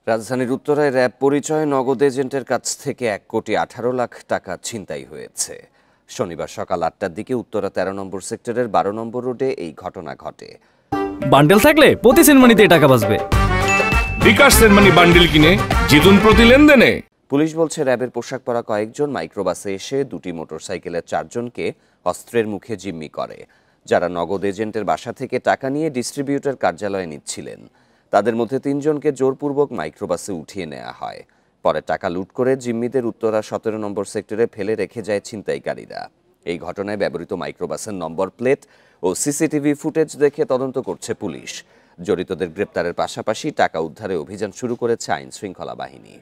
রাজধানীর উত্তরায় র্যাব পরিচয়ে নগদ এজেন্টের কাছ থেকে 1,18,00,000 টাকা ছিনতাই হয়েছে। শনিবার সকাল 8টার দিকে উত্তরা 13 নম্বর সেক্টরের 12 নম্বর রোডে এই ঘটনা ঘটে। বান্ডেল থাকলে প্রতি সেনমানিতে টাকা বাঁচবে। বিকাশ সেনমানি বান্ডেল কিনে জিতুন প্রতি লেনদেনে। পুলিশ বলছে র্যাবের পোশাক পরা কয়েকজন মাইক্রোবাসে এসে দুটি মোটরসাইকেলের 4 জনকে অস্ত্রের মুখে জিম্মি করে, যারা নগদ এজেন্টের বাসা থেকে টাকা নিয়ে ডিস্ট্রিবিউটর কার্যালয়ে নিচ্ছিলেন। তাদের মধ্যে 3 জনকে জোরপূর্বক মাইক্রোবাসে উঠিয়ে নেওয়া হয়। পরে টাকা লুট করে জিম্মিদের উত্তরা 17 নম্বর সেক্টরে ফেলে রেখে যায় ছিনতাইকারীরা। এই ঘটনায় ব্যবহৃত মাইক্রোবাসের নম্বর প্লেট ও সিসিটিভি ফুটেজ দেখে তদন্ত করছে পুলিশ। জড়িতদের গ্রেপ্তারের পাশাপাশি টাকা উদ্ধারে অভিযান শুরু করেছে আইন শৃঙ্খলা বাহিনী।